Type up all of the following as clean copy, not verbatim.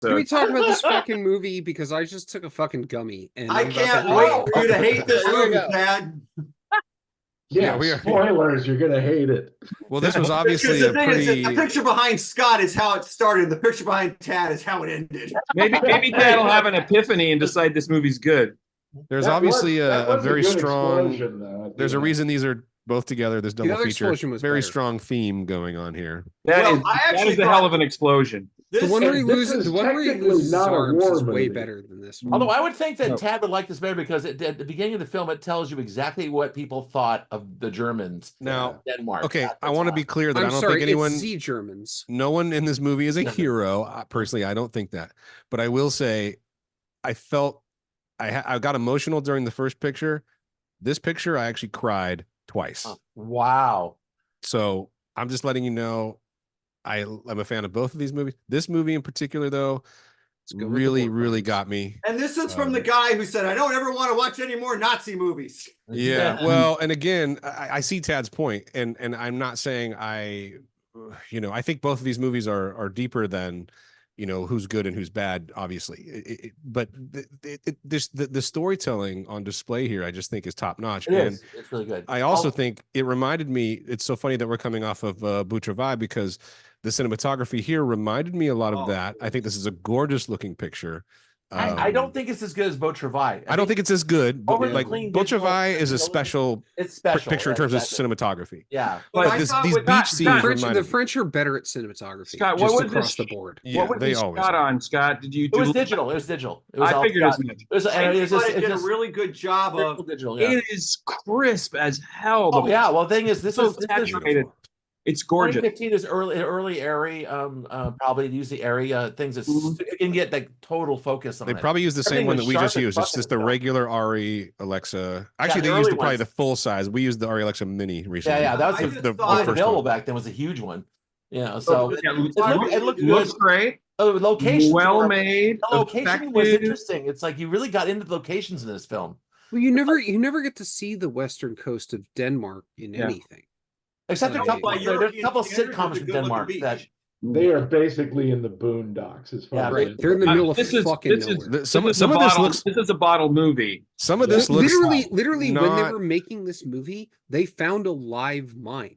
episode. Can we talk about this fucking movie? Because I just took a fucking gummy. And I I'm about can't to- wait for you to hate this There we movie, go. Tad. Yeah, we are. spoilers. You're gonna hate it. Well, this was Because obviously the a thing is, pretty. the picture behind Scott is how it started. The picture behind Tad is how it ended. Maybe Dad will have an epiphany and decide this movie's good. There's That obviously that a was very good strong. explosion, though, at the There's a end. reason these are both together. This double other feature. explosion was Very better. strong theme going on here. That Well, is I that actually is a thought- hell of an explosion. This, The one where he this loses, is the one where he technically loses his not a arms war is way movie. better than this one. Although I would think that No. Tad would like this better because at the beginning of the film, it tells you exactly what people thought of the Germans. Now, Denmark. Okay, That's I want to be clear that I I'm don't sorry, think anyone. it's Z Germans. No one in this movie is a No. hero. Personally, I don't think that. But I will say, I felt I got emotional during the first picture. This picture, I actually cried twice. Wow. So I'm just letting you know, I'm a fan of both of these movies. This movie in particular, though, go with the really, war really crimes. got me. and this is from the guy who said, "I don't ever want to watch any more Nazi movies." Yeah, well, and again, I see Tad's point, and I'm not saying I think both of these movies are deeper than, who's good and who's bad, obviously. But the storytelling on display here, I just think is top notch. It is. It's really good. I also think it reminded me. It's so funny that we're coming off of Butravai because the cinematography here reminded me a lot of that. I think this is a gorgeous looking picture. I don't think it's as good as Beau Travail. I don't think it's as good, but Overly like clean Butravai visuals, is a it's special It's special. picture in terms exactly. of cinematography. Yeah. But But I This, thought these with beach that- scenes The French, reminded the French are better at cinematography. Scott, just what was across this- the board. Yeah, what was they this always shot are. on, Scott? Did you It do was digital. It was digital. It was I all figured it was shot- digital. It was, I and it was thought just, it it did a just really good job of. digital. Yeah. It is crisp as hell. Oh yeah. Well, the thing is, this so is saturated. It's gorgeous. 2015 is early airy. Probably use the area things. That Mhm. you can get like total focus on They it. probably use the same Everything one was that we sharp just as used. fuck It's in just the the film. regular Ari Alexa. Actually, the they used early probably ones. the full size. We used the Ari Alexa Mini recently. Yeah, that was I the, just the thought- first available back then was a huge one. So Yeah, it looked good. looks great. Oh, the locations Well were- made. The location was effective. interesting. It's like you really got into the locations in this film, Well, you never get to see the western coast of Denmark in Yeah. anything. except a Like- couple. By There's a European couple standards, sitcoms it's a from good-looking Denmark beach. that They are basically in the boondocks as far Yeah, as Right, I they're in the know. middle of This is fucking this is nowhere. Some this is of a this bottle. looks. This is a bottle movie. Some of this looks Literally, when they not- were making this movie, they found a live mine.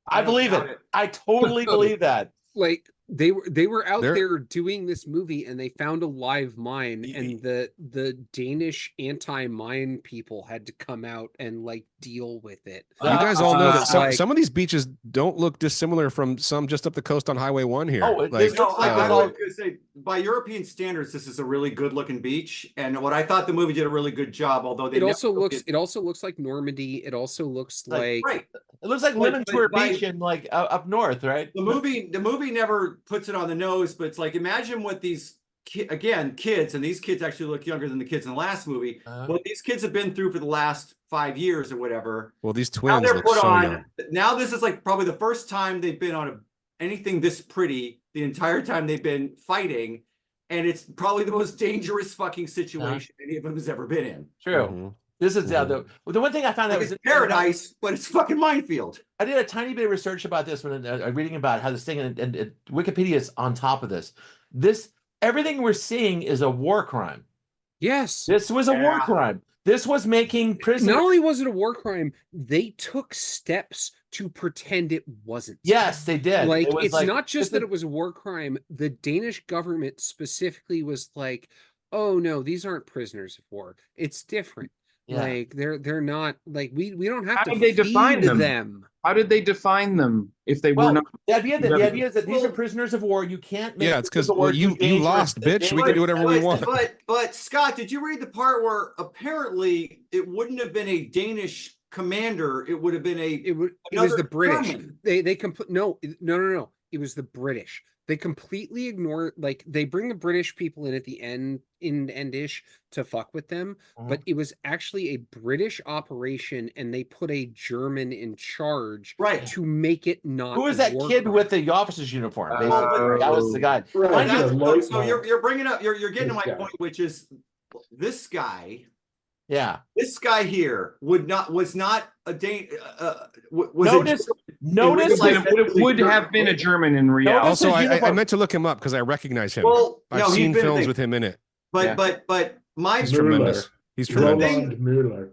I believe doubt it. I totally believe that. Like they were out They're- there doing this movie, and they found a live mine, and the Danish anti-mine people had to come out and like deal with it. You guys all know that like- some of these beaches don't look dissimilar from some just up the coast on Highway 1 here. Oh, like, this No, looks like I it's all- was going to say, by European standards, this is a really good-looking beach, and what I thought the movie did a really good job. Although they It never also looked looks. at- It also looks like Normandy. It also looks like. right. It looks like But- Lemon but Tour by- Beach in like up north, right? The movie never puts it on the nose, but it's like imagine what these kids, and these kids actually look younger than the kids in the last movie. What these kids have been through for the last 5 years or whatever. well, these Now twins they're look put so on. young. Now this is like probably the first time they've been on anything this pretty the entire time they've been fighting, and it's probably the most dangerous fucking situation any of them has ever been in. True. Mhm. This is the one thing I found Like that was it's paradise, but it's fucking minefield. I did a tiny bit of research about this when reading about how this thing and Wikipedia is on top of this. Everything we're seeing is a war crime. Yes. This was a war Yeah. crime. This was making prisoners. Not only was it a war crime, they took steps to pretend it wasn't. Yes, they did. Like It was it's not just this that it was a war crime. The Danish government specifically was like, "Oh no, these aren't prisoners of war. It's different. Yeah. Like they're not like we don't have How to did they define feed them? them." How did they define them if they were Well, not? the idea is that these are prisoners of war. You can't make Yeah, it's prisoners because of war you too dangerous. lost, bitch. We can do whatever we want. But Scott, did you read the part where apparently it wouldn't have been a Danish commander? It would have been It was the another British. German. They no. It was the British. They completely ignore, like they bring the British people in at the end-ish to fuck with them, but it was actually a British operation, and they put a German in charge Right. to make it not. Who was a that war kid crime. with the officer's uniform? Basically, that was the guy. Right, Mind you, yeah, That's, light so line. you're bringing up you're getting to This my guy. point, which is this guy Yeah. This guy here was not a Notice would have been a German in reality. Also, his I uniform. meant to look him up because I recognize him. Well, I've no, he's seen been a films thing. with him in it. But my He's tremendous. He's tremendous. Roland Mueller.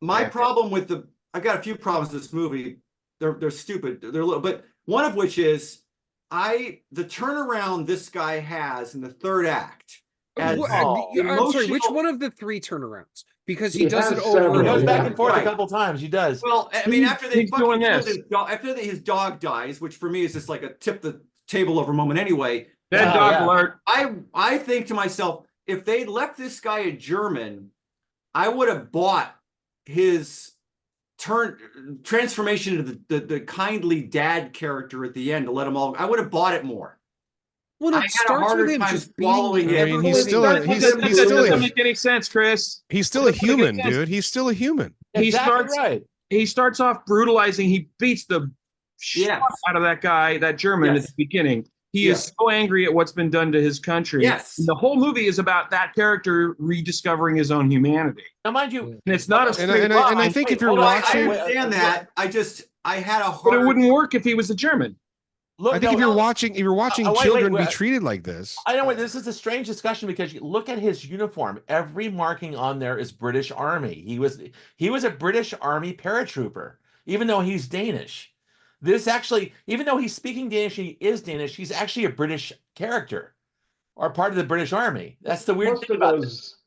my problem with I got a few problems with this movie. They're stupid. They're little, but one of which is the turnaround this guy has in the third act. I'm sorry, which one of the 3 turnarounds? Because he does has it over several, and He goes over. back and forth Right. a couple times. He does. Well, I mean, after they He's fucking doing killed this. his dog, after his dog dies, which for me is just like a tip the table over moment anyway. Dead dog alert. I think to myself, if they left this guy a German, I would have bought his transformation into the kindly dad character at the end to let him all. I would have bought it more. Well, I it had a starts harder with him time just swallowing being it. I mean, he's still That doesn't make any sense, Chris. He's still a That doesn't make human, sense. dude. He's still a human. He Exactly starts right. he starts off brutalizing. He beats the shit Yes. out of that guy, that German Yes. at the beginning. He Yes. is so angry at what's been done to his country. Yes. And the whole movie is about that character rediscovering his own humanity. Now, mind you, And it's not a And straight I line, think if you're Hold on, I watching, understand that. I had a but hard. it wouldn't work if he was a German. look. I think if you're watching wait, children wait. be treated like this, I know this is a strange discussion because you look at his uniform. Every marking on there is British Army. He was a British Army paratrooper, even though he's Danish. This actually, even though he's speaking Danish, he is Danish. He's actually a British character or part of the British Army. That's the weird thing about this.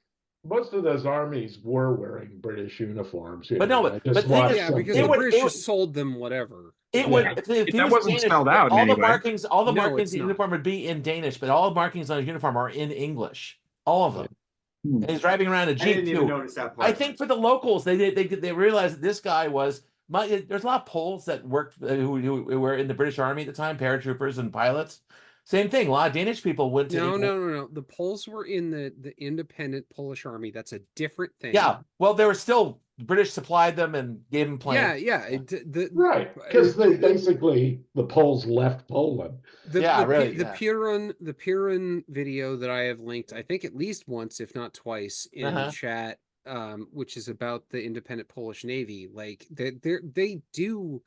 Most of those armies were wearing British uniforms. But no, I but just the thing watched is- Yeah, some because it the would- British it would- just sold them whatever. It Yeah. would if he That was wasn't Danish, spelled out in all any the way. markings, No, in it's the not. uniform would be in Danish, but all the markings on his uniform are in English. All of them. And he's driving around a I Jeep didn't even too. notice that part. I think for the locals, they realized that this guy was. There's a lot of Poles that worked who were in the British Army at the time, paratroopers and pilots. Same thing. A lot of Danish people went to. No. The Poles were in the independent Polish army. That's a different thing. Yeah. Well, they were still British supplied them and gave them planes. Yeah. Right, because they basically the Poles left Poland. The Piran video that I have linked, I think at least once, if not twice, in chat, which is about the independent Polish Navy. Like they do.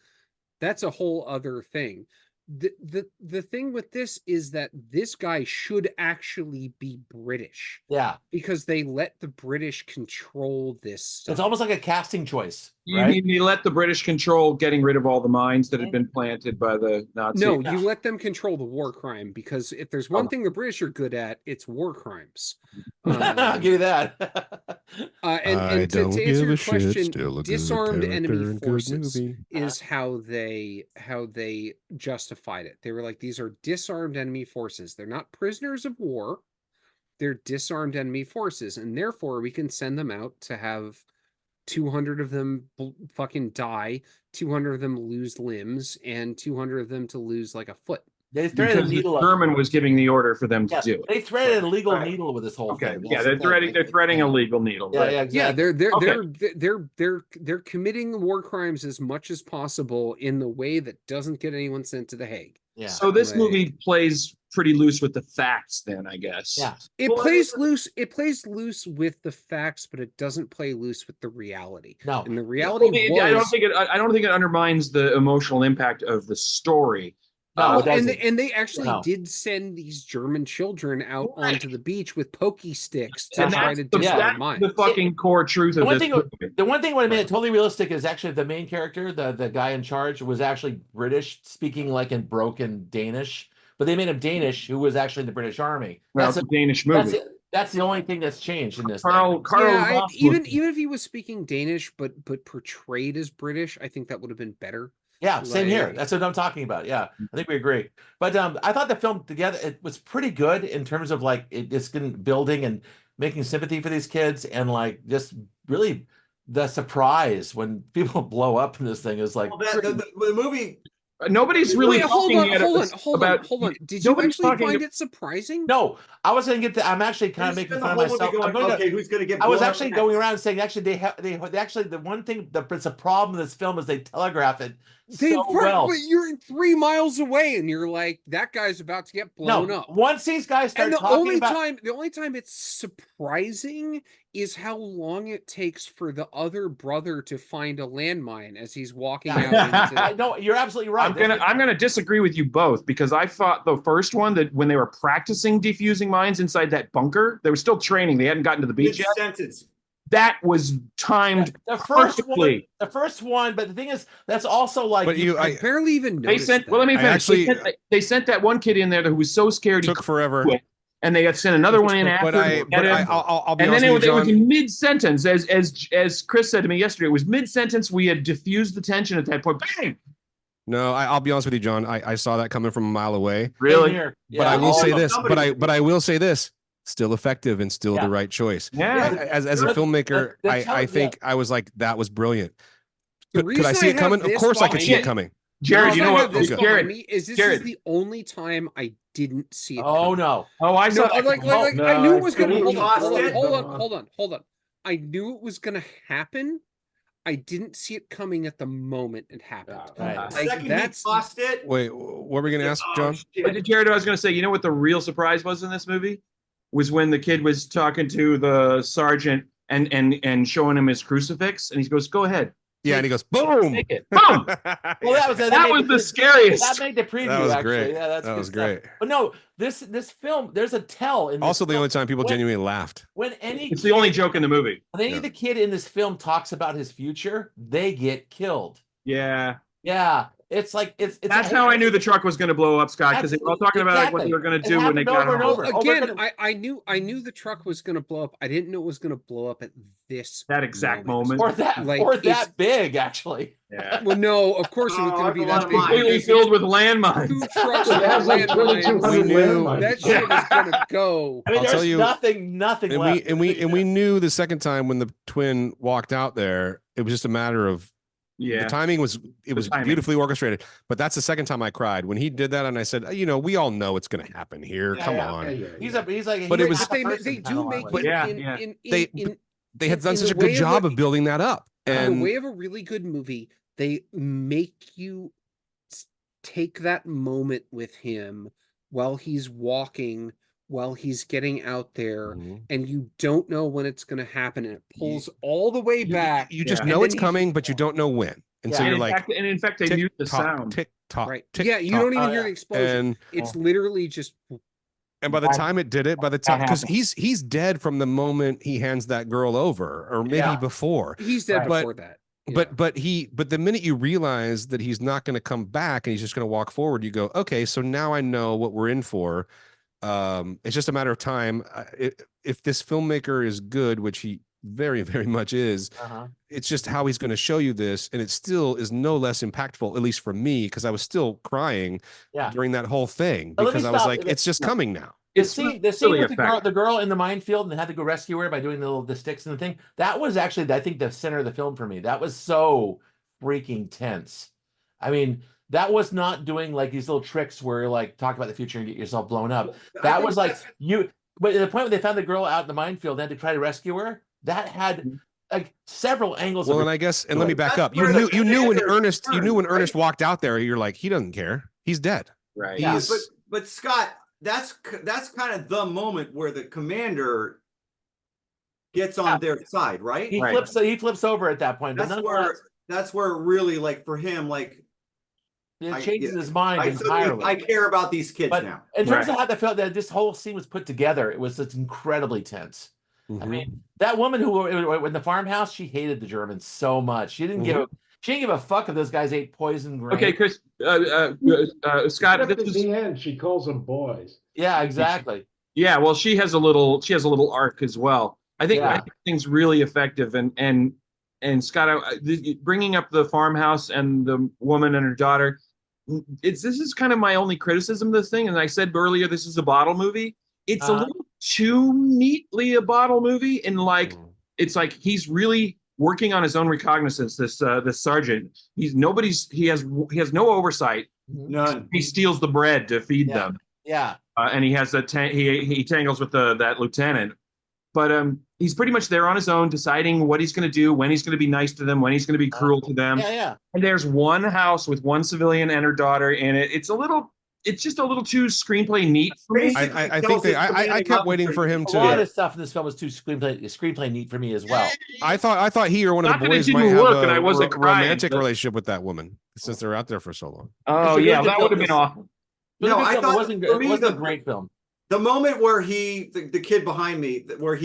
That's a whole other thing. The thing with this is that this guy should actually be British. Yeah. Because they let the British control this stuff. It's almost like a casting choice. You Right? mean he let the British control getting rid of all the mines that had been planted by the Nazis? No, you let them control the war crime, because if there's one thing the British are good at, it's war crimes. I'll give you that. And to answer your question, disarmed enemy forces movie. is how they justified it. They were like, these are disarmed enemy forces. They're not prisoners of war. They're disarmed enemy forces, and therefore we can send them out to have 200 of them fucking die, 200 of them lose limbs, and 200 of them to lose like a foot. They threaded a Because the needle. German was giving the order for them to do it. They threaded a legal Right. needle with this whole Okay, thing. yeah, That's the thing. they're threading a legal needle. Yeah, right? yeah, exactly. Yeah, they're committing war crimes as much as possible in the way that doesn't get anyone sent to the Hague. Yeah. So this Like- movie plays pretty loose with the facts, then I guess. Yeah. It Well, plays loose. It plays loose with the facts, but it doesn't play loose with the reality. No. And the reality Well, I mean, I don't was, think it undermines the emotional impact of the story. No, it and doesn't. they actually No. did send these German children out Right. onto the beach with pokey sticks to And try that's to the, disarm that's mines. the fucking core truth The of one this thing- movie. The one thing what made it totally realistic is actually the main character, the guy in charge, was actually British, speaking like in broken Danish. But they made him Danish, who was actually in the British Army. Well, That's it's a Danish movie. That's the only thing that's changed in this. Carl Yeah, Voss even was- if he was speaking Danish but portrayed as British, I think that would have been better. Yeah, same here. Like- That's what I'm talking about. Yeah, I think we agree. But I thought the film together, it was pretty good in terms of like it's building and making sympathy for these kids, and like just really the surprise when people blow up in this thing is like Well, the movie. Nobody's really Wait, hold talking on, yet hold on. Did you nobody's actually talking find to- it surprising? no. I was going to get to. I'm actually kind of making fun of myself. I'm going to. Okay, who's going to get? I was blown up actually next? going around saying actually they actually the one thing it's a problem with this film is they telegraph it But you're 3 miles away, and you're like, that guy's about to get blown up. Once these guys start And the talking only about, time it's surprising is how long it takes for the other brother to find a landmine as he's walking out I into. know you're absolutely right. I'm gonna disagree with you both, because I thought the first one, that when they were practicing defusing mines inside that bunker, they were still training. They hadn't gotten to the beach yet. Sentence. That was timed the first perfectly. one, but the thing is, that's also like But I barely even They noticed sent. that. Well, let me finish. actually- They sent that one kid in there who was so scared he Took forever. quit, and they had sent another one in after. But I'll be and honest then with you, it was John. mid sentence, as Chris said to me yesterday. It was mid sentence. We had diffused the tension at that point. Bang! No, I'll be honest with you, John. I saw that coming from a mile away. Really? But I will say this. somebody But I will say this. Still effective and still the right choice. Yeah. As a filmmaker, I think I was like, that was brilliant. Could I see it coming? Of course, I could see it coming. Jared, you know what? Jared, Jared, is the only time I didn't see it. Oh coming. no! Oh, I saw. No, that. I knew it was going to. No, Hold on. I knew it was going to happen. I didn't see it coming at the moment it happened. Right. Second he lost it. Wait, what were we going to ask, John? shit. Jared, I was going to say, you know what the real surprise was in this movie? Was when the kid was talking to the sergeant and showing him his crucifix, and he goes, "Go ahead." Yeah, and he goes, boom. Take it. Boom. Well, that was the scariest. That made the preview. That was actually. great. Yeah, that's that good was stuff. great. But no, this film, there's a tell in this Also, the film. only time people genuinely laughed. When any It's the only joke in the movie. when any of the kid in this film talks about his future, they get killed. Yeah. Yeah, it's like it's. That's how I knew the truck was going to blow up, Scott, because they were all talking about like, what they were going to do when they got happened home. over and over. Again, I knew the truck was going to blow up. I didn't know it was going to blow up at this That exact moment. or that Like, or it's- that big actually. Yeah. Well, no, of course it was going to be that big. Completely because filled with landmines. 2 trucks It with has like landmines. 2,200 We knew- landmines. That shit was going to go. I mean, I'll there's tell you- nothing And left. we knew the second time when the twin walked out there, it was just a matter of Yeah. the timing was timing. beautifully orchestrated. But that's the second time I cried when he did that, and I said, we all know it's going to happen here. Yeah, Come yeah. on. He's like. But he's it was- half a They person do kinda make like- it Yeah, in, yeah. in, They- in, They had done in such a the way good of job a- of building that up. in the And way of a really good movie, they make you take that moment with him while he's walking, while he's getting out there, Mhm. and you don't know when it's going to happen, and it pulls all the way back. you just Yeah. know And it's then coming, but you don't know when. And so Yeah. you're in like, fact, in fact, they tick, mute the tock, sound. tick tock, Right? tick, Yeah, you tock. don't even Oh, hear yeah. the explosion. And It's literally just by the time it did it, by the time because he's dead from the moment he hands that girl over, or maybe Yeah. before. he's dead But- before that. But the minute you realize that he's not going to come back and he's just going to walk forward, you go, okay, so now I know what we're in for. It's just a matter of time. If this filmmaker is good, which he very, very much is, Uh-huh. it's just how he's going to show you this, and it still is no less impactful, at least for me, because I was still crying Yeah. during that whole thing But let me because I was stop. like, it's just coming now. The It's scene really with effective. the girl in the minefield and they had to go rescue her by doing the sticks and the thing. That was actually, I think, the center of the film for me. That was so freaking tense. I mean, that was not doing like these little tricks where you're like talk about the future and get yourself blown up. That was like but at the point when they found the girl out in the minefield, they had to try to rescue her. That had like several angles. Well, of and I guess, and let me back That's up. where the You knew when commander Ernest, turned, right? Ernest walked out there, you're like, he doesn't care. He's dead. Right. Yeah, He's- but Scott, that's kind of the moment where the commander gets on their side, right? he Right. flips over at that point. But That's where really, like, for him, like, it I- changes yeah. his mind entirely. I care about these kids But now. in terms Right. of how they felt that this whole scene was put together, it was just incredibly tense. I Mhm. mean, that woman who in the farmhouse, she hated the Germans so much. She didn't give a fuck if those guys ate poison grain. Okay, Chris, Scott, Except this at is, the end, she calls them boys. Yeah, exactly. yeah. Well, she has a little arc as well. I think Yeah. thing's really effective, and Scott, bringing up the farmhouse and the woman and her daughter. This is kind of my only criticism of this thing. And I said earlier, this is a bottle movie. It's a little too neatly a bottle movie, and like it's like he's really working on his own recognizance. This sergeant, he has no oversight. None. He steals the bread to feed Yeah. them, Yeah. and he has he tangles with that lieutenant. but he's pretty much there on his own, deciding what he's going to do, when he's going to be nice to them, when he's going to be cruel to them. Yeah. And there's one house with one civilian and her daughter in it. It's just a little too screenplay neat for me. I think I kept waiting for him A lot to. of stuff in this film was too screenplay neat for me as well. I thought he or one of Not the that it boys didn't might have work and I a wasn't crying, romantic but- relationship with that woman since they're out there for so long. Oh, It's a yeah, really good that would have film. been awful. No, I It thought wasn't for me, a great film. The moment where the kid behind me, where I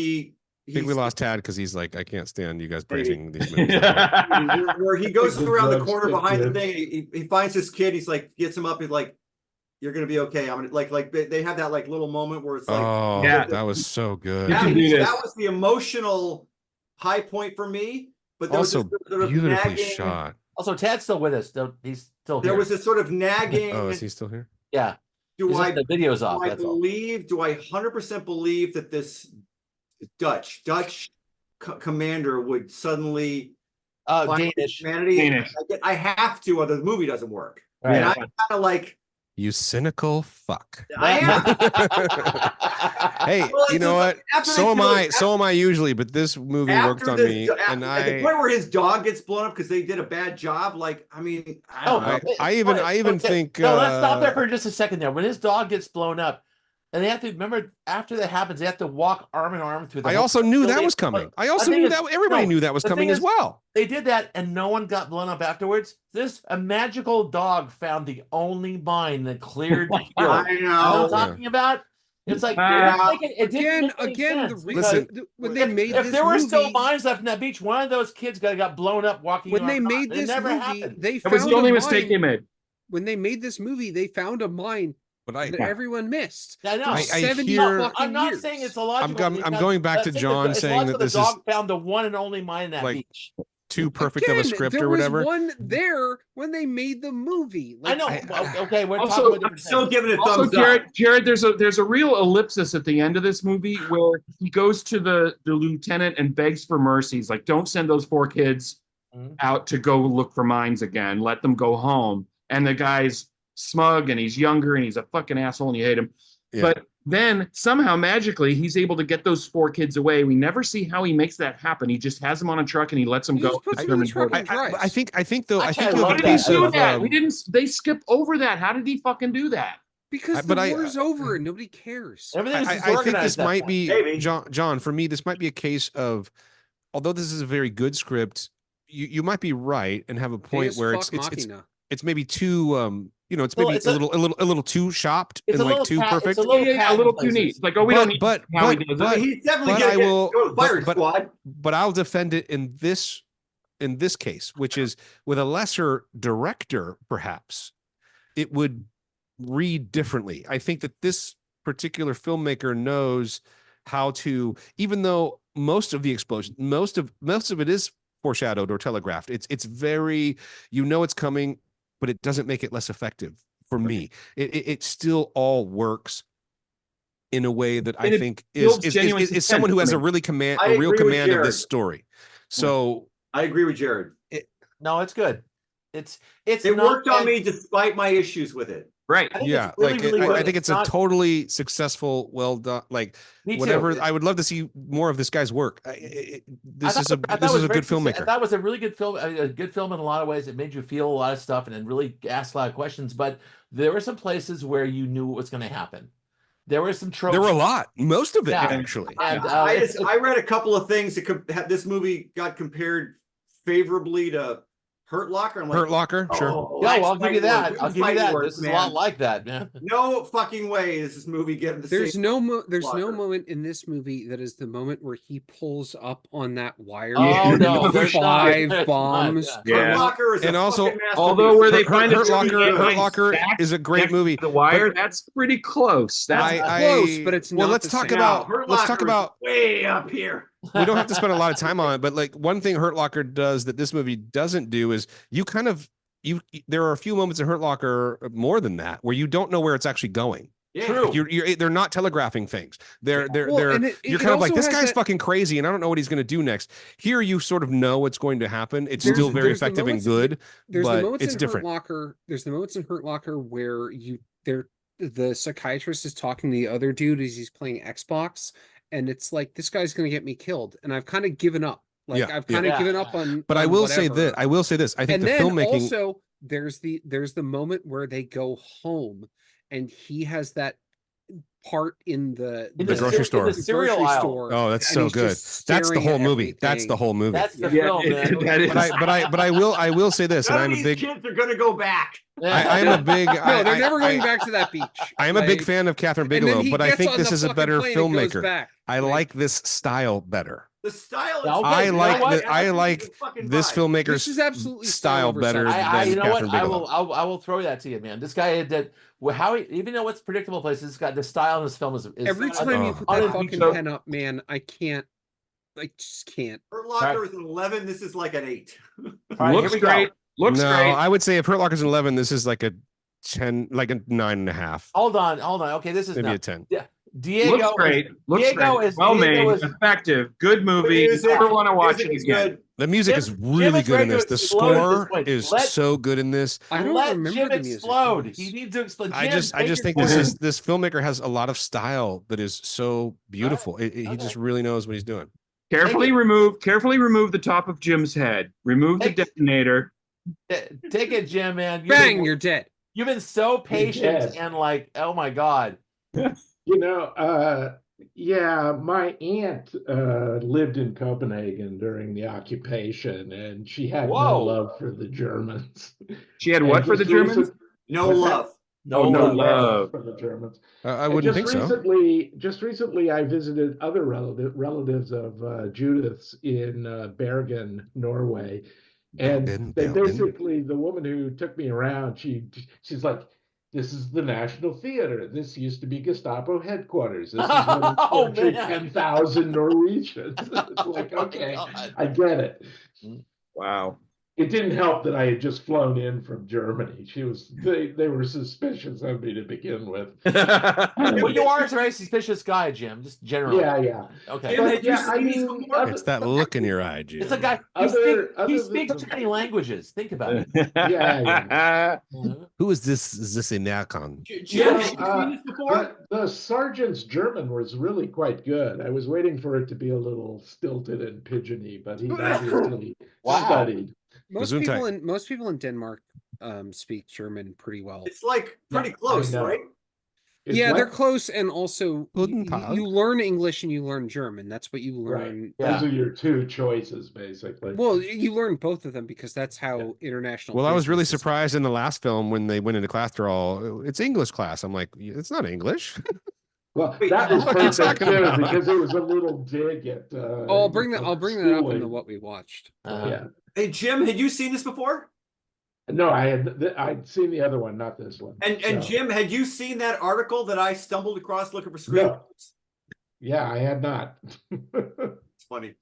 think we lost Tad because he's like, I can't stand you guys praising these movies. where he goes Big around the drugs, corner big behind the kids. thing, he finds this kid, he's like, gets him up, he's like, you're gonna be okay. I'm gonna like they have that like little moment where it's like, Oh, Yeah. that was so good. You can do this. that was the emotional high point for me. But there Also was this sort of beautifully nagging, shot. Also, Tad's still with us. He's still here. there was this sort of nagging. Oh, is he still here? Yeah. do He's I the video's off. do I That's all. believe? Do I 100% believe that this Dutch commander would suddenly find Danish. humanity? Danish. I have to, or the movie doesn't work. Right. And I'm kind of like, You cynical fuck. I am. Hey, Well, you it's know just what? like after they So am kill I. him, So am I usually, but this movie worked on me, and at the point where his dog gets blown up because they did a bad job. Like, I mean, I don't know. I even think. No, let's stop there for just a second there. When his dog gets blown up, and they have to remember after that happens, they have to walk arm in arm through the I whole also knew that facility. was coming. I The also thing knew is- that everybody no, knew that was the coming thing as is- well. They did that, and no one got blown up afterwards. This a magical dog found the only mine that cleared the field. I You know what know. I'm talking about? It's like Yeah. it didn't make any Again, the sense reason because when they made if this there were movie, still mines left in that beach, one of those kids got blown up walking. when they around. made It this never movie, happened. they That was found the only a mistake they mine. made. When they made this movie, they found a mine But I, that everyone missed. I know. For I 70 hear- fucking I'm not years. saying it's a logical. I'm going back to John saying that this the is dog found the one and only mine in that like, beach. too perfect of a Again, script there or was whatever. one there when they made the movie. I Like, know. Okay, we're Also, talking about I'm different still things. giving it Also, thumbs Jared, up. Jared, there's a real ellipsis at the end of this movie where he goes to the lieutenant and begs for mercy. He's like, "Don't send those 4 kids Mhm. out to go look for mines again. Let them go home." And the guy's smug and he's younger and he's a fucking asshole and you hate him. Yeah. But then somehow magically he's able to get those 4 kids away. We never see how he makes that happen. He just has them on a truck and he lets them He go. just puts them in the truck and drives. I think though. I Actually, think I you How have love a did he piece do of. that? We didn't. They skip over that. How did he fucking do that? because but the I- war's over and nobody cares. Everything was I think this disorganized at that might point. be Maybe. John. For me, this might be a case of, although this is a very good script, you might be right and have a point Deus where Vox Machina. it's maybe too it's Well, maybe it's a little too shopped It's and a like little too pat- perfect. It's a little, Yeah, a little too neat. Like, oh, we don't need how he does but- it. He's definitely but gonna I get will- go to Fire but- Squad. But I'll defend it in this case, which is with a lesser director, perhaps it would read differently. I think that this particular filmmaker knows how to, even though most of the explosion, most of it is foreshadowed or telegraphed. It's very, it's coming, but it doesn't make it less effective for me. It still all works in a way that I And it think builds is genuine someone who suspense has for a me. really I a real agree with command of Jared. this story. So I agree with Jared. No, it's good. It's It not worked on bad. me despite my issues with it. Right. I think yeah, it's really, like really I good. think it's a not- totally successful, well done. Like Me too. whatever, I would love to see more of this guy's work. This is a good filmmaker. That was a really good film. A good film in a lot of ways. It made you feel a lot of stuff and then really asked a lot of questions. But there were some places where you knew what was going to happen. There were some tropes. There were a lot, most of it Yeah. actually. And, I read a couple of things that this movie got compared favorably to Hurt Locker. I'm like, Hurt Locker, sure. oh, Yeah, well, I'll that's give you fighting that. words. I'll give you Fighting that. words, This is a man. lot like that, man. No fucking way is this movie getting the There's same. no Locker. moment in this movie that is the moment where he pulls up on that wire. Oh and no, the there's not. 5 There's bombs. not, Yeah. Hurt Locker is And a also- fucking masterpiece. Although where they Hurt find Hurt a Locker is a great movie. The wire. That's pretty close. That's close, but it's well. not Let's the talk same. about. Hurt Let's Locker talk is about. way up here. We don't have to spend a lot of time on it, but like one thing Hurt Locker does that this movie doesn't do is you kind of there are a few moments in Hurt Locker more than that where you don't know where it's actually going. Yeah. True. Like they're not telegraphing things. They're Well, and you're it kind of like, also this has guy's that- fucking crazy and I don't know what he's going to do next. Here you sort of know what's going to happen. It's There's- still very there's the effective and moments- good, There's the but moments it's in different. Hurt Locker. There's the moments in Hurt Locker where the psychiatrist is talking to the other dude as he's playing Xbox, and it's like this guy's gonna get me killed, and I've kind of given up. Like Yeah, I've kind of yeah. given up on. But I on will say whatever. that I will say this. I think And the then filmmaking. also there's the moment where they go home, and he has that part in the grocery store. In the cereal grocery aisle. store, Oh, that's and so he's good. just That's the staring whole at movie. That's the everything. whole movie. That's the Yeah, film, man. that is. But I will say this, and None of I'm a these big kids are gonna go back. I am a big No, they're never going back to that beach. I am a big Like, fan of Catherine and then Bigelow, he but I gets think on this the is a fucking better plane and goes filmmaker. back. I like this style better. The style. Yeah, Is okay, I you know like what? I like this filmmaker's This is absolutely style style over better substance. than you know what? Catherine Bigelow. I will throw that to you, man. This guy did well, how he, even though it's predictable places, this guy, the style in this film is Every time you Oh. put that fucking unimpeachable. pen up, man, I can't. I just can't. Hurt Locker is an 11. This is like an 8. All right, Looks here we go. great. Looks no, great. I would say if Hurt Locker's an 11, this is like a 10, like a 9.5. Hold on. Okay, this is Maybe not a 10. Diego. Looks great. Looks Diego great. is Well Diego made, is- effective, good movie. Music, Never want to watch music it is again. good. The music Jim- is Jim really is good in ready to this. The explode at this score point. is Let- so good in this. I don't Let remember Jim the music. explode. Yes. He needs to explode. I Jim, just take your think point. this filmmaker has a lot of style that is so beautiful. He just really knows what he's doing. Carefully remove the top of Jim's head. Remove the Take- detonator. Take it, Jim, man. Bang! You're dead. You've been so patient dead. and like, oh my god. You know, yeah, my aunt lived in Copenhagen during the occupation, and she had no Whoa. love for the Germans. She had And what for the just Germans? recent- No What's that? love. Oh, no love. for the Germans. I And wouldn't think so. Just recently, I visited other relatives of Judith's in Bergen, Norway, and Bergen. basically the woman who took me around, she's like, "This is the National Theater. This used to be Gestapo headquarters. This is where they Oh, tortured man. 10,000 Norwegians." It's like, Oh, my okay, God. I get it. Wow. It didn't help that I had just flown in from Germany. They were suspicious of me to begin with. Well, you are a very suspicious guy, Jim. Just generally. Yeah. Okay. Jim, But had you yeah, I seen these mean, before? It's that look in your eye, Jim. It's a guy. He Other speaks than- many languages. Think about it. Yeah. Who is this Inakon? Jim, had you Well, seen this before? The sergeant's German was really quite good. I was waiting for it to be a little stilted and pigeony, but he obviously Wow. studied. Most Gesundheit. people in Denmark speak German pretty well. It's like pretty Yeah, close, I know. right? It's Yeah, what? they're close, and also Guten Tag. you learn English and you learn German. That's what you Right. learn. Yeah. Those are your two choices, basically. Well, you learn both of them because that's how international. Well, I was really business is. surprised in the last film when they went into class. They're all, it's English class. I'm like, it's not English. Well, Wait, that was what are you perfect talking too, about? because it was a little dig at. Oh, I'll bring that up schooling. into what we watched. Yeah. Hey, Jim, had you seen this before? No, I'd seen the other one, not this one. And So, Jim, had you seen that article that I stumbled across looking for screen? No. Yeah, I had not. It's funny.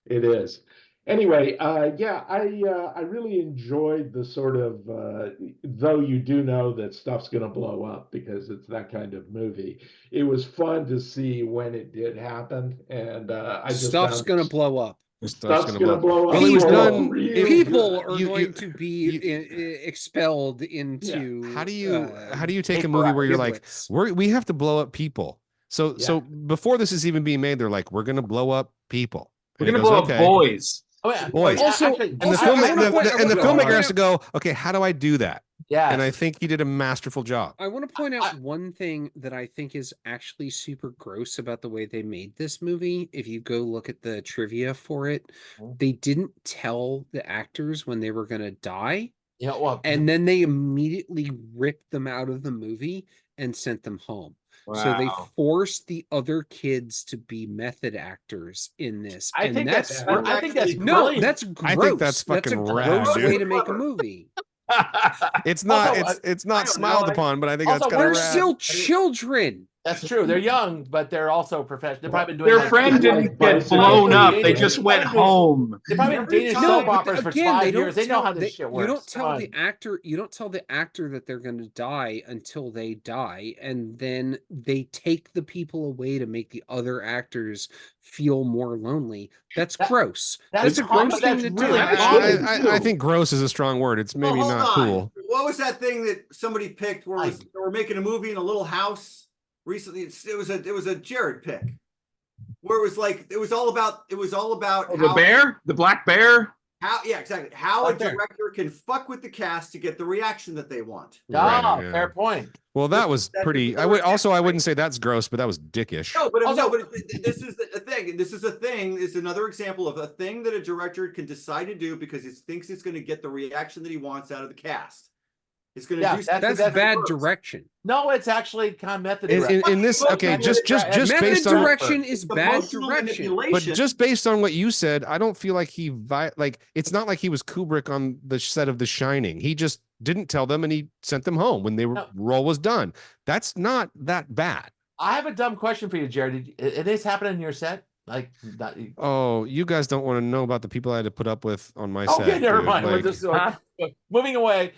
It is. Anyway, yeah, I really enjoyed the sort of though you do know that stuff's gonna blow up because it's that kind of movie. It was fun to see when it did happen, and I just Stuff's found gonna blow up. stuff's gonna blow up. Well, it was People- done. real People good. are You- going to be expelled into. How do you take a paper movie where you're like, giblets. we have to blow up people? So Yeah. before this is even being made, they're like, we're gonna blow up people. We're And he gonna blow goes, up okay. boys. Oh, yeah. Boys. Also- Actually, And the, Also, film, I wanna point- I and the wanna filmmaker point has to go, okay, how do I do that? yeah. And I think he did a masterful job. I want to point out one thing that I think is actually super gross about the way they made this movie. If you go look at the trivia for it, Mhm. they didn't tell the actors when they were going to die, Yeah, well, and then they immediately ripped them out of the movie and sent them home. So they Wow. forced the other kids to be method actors in this. I and think that's that's- I think that's no, brilliant. that's gross. I think that's a fucking rad, gross way dude. to make a movie. It's not Also, it's I not don't smiled know, upon, but I think also, that's kind They're of rad. still children. That's true. They're young, but they're also professional. They've probably been doing Their that- friend didn't get Bicycle blown up. race, They right? just went home. They've probably been Every Danish time- soap but operas for again, 5 they don't years. They know tell- how this shit works. You don't Come tell on. the actor. You don't tell the actor that they're going to die until they die, and then they take the people away to make the other actors feel more lonely. That's That- gross. that's That's a common, gross but thing that's to really do. common. I think gross is a strong word. It's maybe Well, hold not on. cool. What was that thing that somebody picked where they were making a movie in a little house recently? It was a Jared pick. where it was like it was all about Oh, the bear, the black bear. how exactly how Right a there. director can fuck with the cast to get the reaction that they want. Ah, yeah. fair point. Well, that was That's pretty. the I would right also I answer. wouldn't say that's gross, but that was dickish. No, but Also- this is a thing. This is a thing. Is another example of a thing that a director can decide to do because he thinks it's going to get the reaction that he wants out of the cast. It's going to Yeah, do something That's that bad works. direction. No, it's actually kind of method. In this, okay, just Method based on direction is bad Emotional direction. but manipulation. just based on what you said, I don't feel like like it's not like he was Kubrick on the set of The Shining. He just didn't tell them and he sent them home when role was done. That's not that bad. I have a dumb question for you, Jared. Did this happen in your set? Like, not, Oh, you guys don't want to know about the people I had to put up with on my set. okay, never dude. mind. We're Like, just moving away.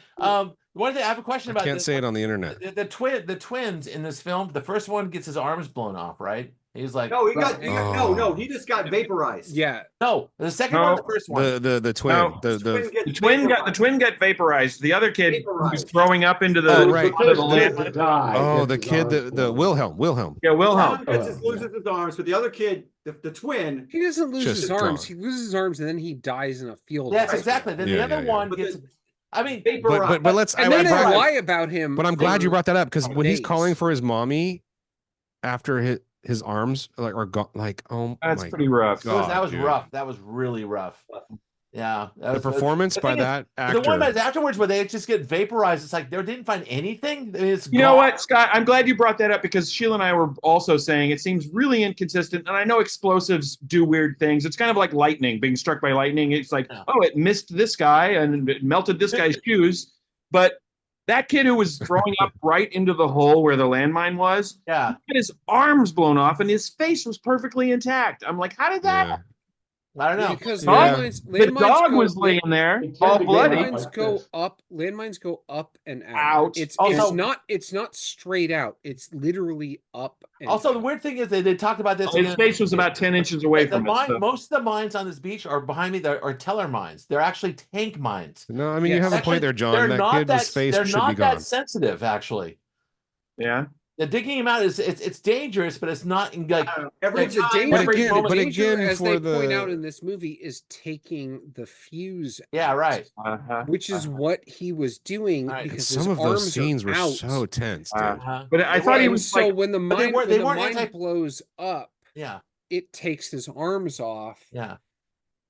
One thing I have a question I about. can't say it on the internet. The twins in this film. The first one gets his arms blown off, right? He's like, No, he just got vaporized. Yeah. no. The second No. one, the first one. The twin, No. the The twin got vaporized. The other kid was Vaporized. throwing up into the, Oh, right. onto the lid. oh, the kid, the Wilhelm. Yeah, Wilhelm. One loses his arms, but the other kid, the twin, He doesn't lose Just his arms. drawn. He loses his arms and then he dies in a field. Yes, of exactly. Then Yeah, the other yeah, yeah. one But gets. I mean, vaporized. but let's. And then they I'm lie about him. But I'm glad you for brought that up because when he's days. calling for his mommy after his arms are gone, like, oh That's my pretty rough. that was dude. rough. That was really rough. Yeah, The performance by that The actor. one that's afterwards where they just get vaporized. It's like they didn't find anything. It's You know gone. what, Scott? I'm glad you brought that up because Sheila and I were also saying it seems really inconsistent. And I know explosives do weird things. It's kind of like lightning, being struck by lightning. It's like, Yeah. oh, it missed this guy and it melted this guy's shoes. But that kid who was throwing up right into the hole where the landmine was, Yeah, he had his arms blown off and his face was perfectly intact. I'm like, how did that? Yeah. I don't know. Because Yeah. landmines, The dog go, was laying there, It all can't be bloody. like landmines go this. up. Landmines go up and out. Out. It's Also- it's not straight out. It's literally up. And Also, the out. weird thing is they talked about this. His face was about 10 inches away The from mine, it. so- most of the mines on this beach are behind me. Are teller mines. They're actually tank mines. No, I mean you Yes. have a Actually, point there, John. They're That not kid's that. face They're should not be gone. that sensitive, actually. Yeah. The digging him out it's dangerous, but it's not in like every The time, danger, But again- the but danger, again, as for they point the- out in this movie, is taking the fuse. yeah, out, right. Uh-huh. Which is what he was doing Right. because Some his of arms those scenes are were out. so tense, dude. Uh-huh. But I They thought he were- was so like, when the But they mine, weren't- when they the weren't mine anti- blows up, Yeah, it takes his arms off yeah.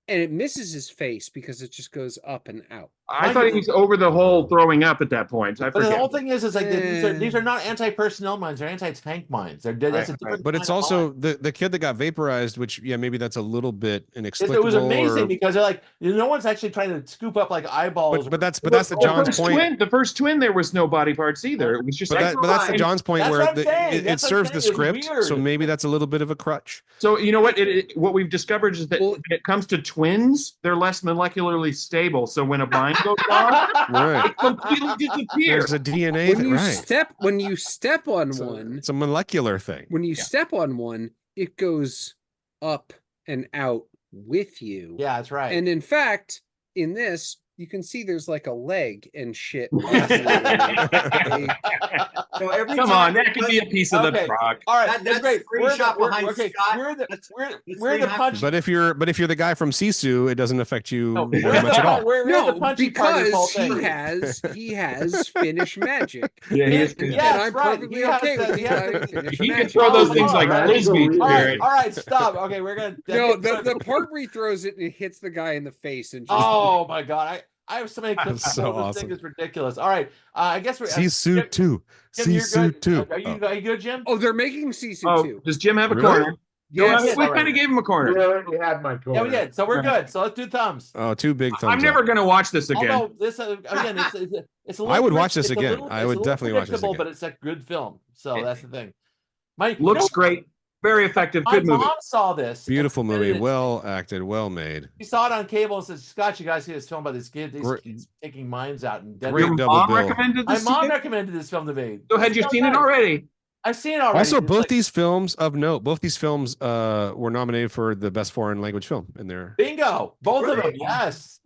and it misses his face because it just goes up and out. I thought he was over the hole throwing up at that point. I But the forget. whole thing is like these are not anti-personnel mines. They're anti-tank mines. That's a Right, different. But it's kind of also mine. the kid that got vaporized, which maybe that's a little bit It inexplicable. was amazing or- because they're like no one's actually trying to scoop up like eyeballs. but that's the John's point. The first twin, there was no body parts either. It was just But that's the John's point That's where what I'm saying. it That's what I'm serves the saying. It's script, so weird. maybe that's a little bit of a crutch. So you know what? What we've discovered is that Well- when it comes to twins, they're less molecularly stable. So when a bind goes off, Right. it completely disappears. There's a DNA When thing, you right? when you step on It's a, one, it's a molecular thing. when you step on one, it goes up and out with you. Yeah, that's right. And in fact, in this, you can see there's like a leg and shit. so every Come time on, that could be a piece of the Okay. rock. All right, That- that's that great. screenshot behind okay, Scott, we're the that's- we're, that's we're the screen punch. But if you're the guy from Sisu, it doesn't affect you No, very much at all. We're the No, punchy part of this whole because thing. he has Finnish magic. Yeah, he is. And Yes, I'm right. perfectly He has okay with that- the he has guy that- Finnish He can magic. throw those Oh, things like right. frisbee. All All right, Jared. all right, stop. Okay, we're gonna. No, the part where he throws it and it hits the guy in the face and just Oh my god, I have so many clips. That's so of this awesome. thing is ridiculous. All right, I guess we're. Sisu Jim- too. Jim, you're Sisu good. too. Are you good, Jim? Oh, they're making Sisu Oh, too. does Jim have a Really? corner? Yes. we Alright. kind of gave him a We corner. already had my corner. Yeah, we did. So we're good. So let's do thumbs. Oh, two big thumbs I'm never up. going to watch this again. Although this again, it's a little I would watch this it's a again. little- I it's a would little definitely watch this predictable, again. But it's a good film. So that's the thing. Mike Looks great. Very effective. My Good movie. mom saw this. Beautiful and movie, it- well acted, well made. She saw it on cable and said, "Scott, you guys see this film about these kids Great- taking mines out and great Your double mom bill. recommended My this to mom you? recommended this film to me. So had you seen it already? I've seen it already. Also, It's both like, these films of note, both these films were nominated for the best foreign language film in their bingo, both of them. Really? Yes.